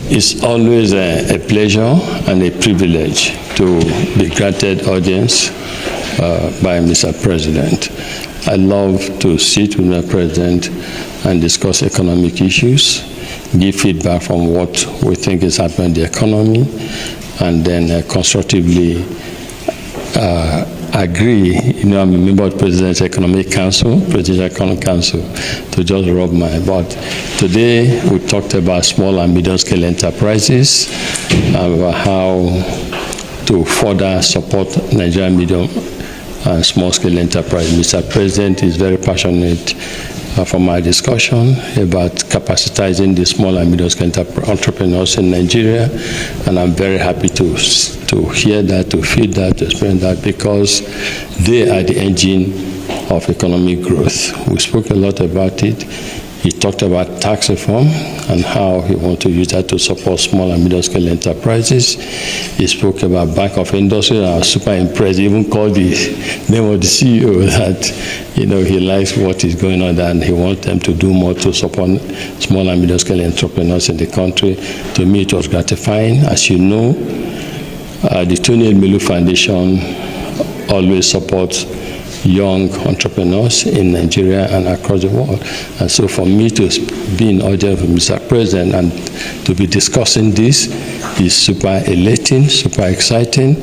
It's always a pleasure and a privilege to be granted audience by Mr. President. I love to sit with Mr. President and discuss economic issues, give feedback from what we think is happening in the economy, and then constructively agree. I'm a member of the President's Economic Council, Presidential Economic Council, to just rub my butt. Today, we talked about small and medium-scale enterprises, about how to further support Nigerian medium and small-scale enterprise. Mr. President is very passionate from our discussion about capacitizing the small and medium-scale entrepreneurs in Nigeria, and I'm very happy to hear that, to feel that, to experience that, because they are the engine of economic growth. We spoke a lot about it. He talked about tax reform and how he wants to use that to support small and medium-scale enterprises. He spoke about Bank of Industry, and I was super impressed. He even called the name of the CEO that, he likes what is going on there, and he wants them to do more to support small and medium-scale entrepreneurs in the country. To me, it was gratifying. As you know, the Tony Elumelu Foundation always supports young entrepreneurs in Nigeria and across the world. And so for me to be in audience with Mr. President and to be discussing this is super elating, super exciting.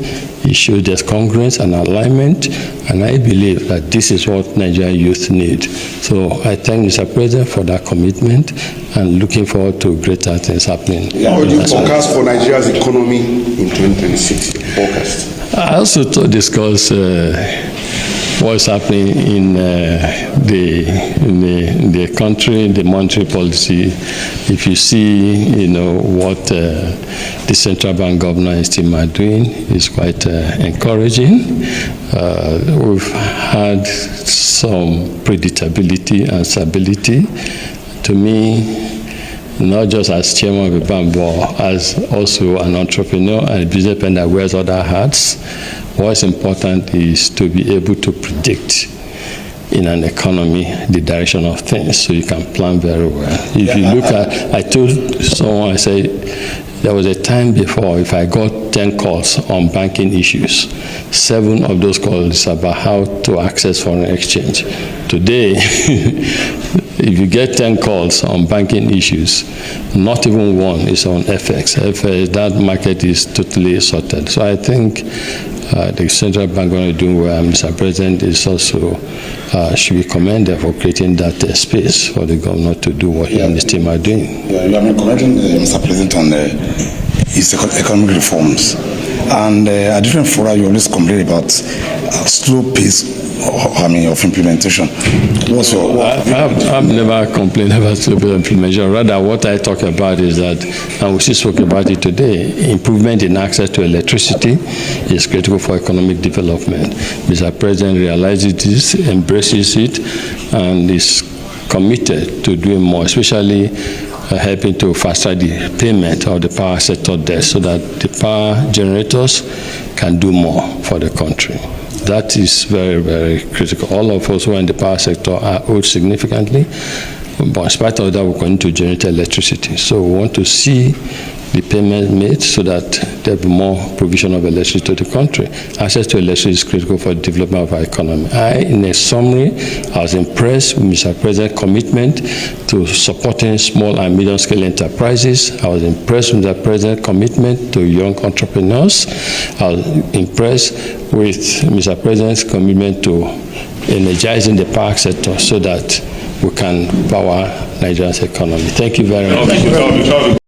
It shows there's congruence and alignment, and I believe that this is what Nigerian youth need. So I thank Mr. President for that commitment and looking forward to greater things happening. How would you forecast for Nigeria's economy in 2026? Forecast. I also discuss what's happening in the country, the monetary policy. If you see, what the central bank governor and his team are doing, is quite encouraging. We've had some predictability and stability. To me, not just as chairman of the bank, but as also an entrepreneur and a businessman that wears other hats. What's important is to be able to predict in an economy the direction of things, so you can plan very well. If you look at, I told someone, I said, there was a time before, if I got 10 calls on banking issues, 7 of those calls about how to access foreign exchange. Today, if you get 10 calls on banking issues, not even one is on FX. That market is totally sorted. So I think the central bank is doing well. Mr. President is also should be commended for creating that space for the governor to do what he and his team are doing. Yeah, you have been commenting, Mr. President, on his economic reforms. And at different fora, you always complain about slow pace of implementation. I've never complained about slow pace of implementation. Rather, what I talk about is that, and we still spoke about it today, improvement in access to electricity is critical for economic development. Mr. President realizes this, embraces it, and is committed to doing more, especially helping to fast-track the payment of the power sector debt so that the power generators can do more for the country. That is very, very critical. All of us who are in the power sector are owed significantly, but in spite of that, we continue to generate electricity. So we want to see the payment made so that there will be more provision of electricity to the country. Access to electricity is critical for the development of our economy. In a summary, I was impressed with Mr. President's commitment to supporting small and medium-scale enterprises. I was impressed with Mr. President's commitment to young entrepreneurs. I was impressed with Mr. President's commitment to energizing the power sector so that we can power Nigeria's economy. Thank you very much.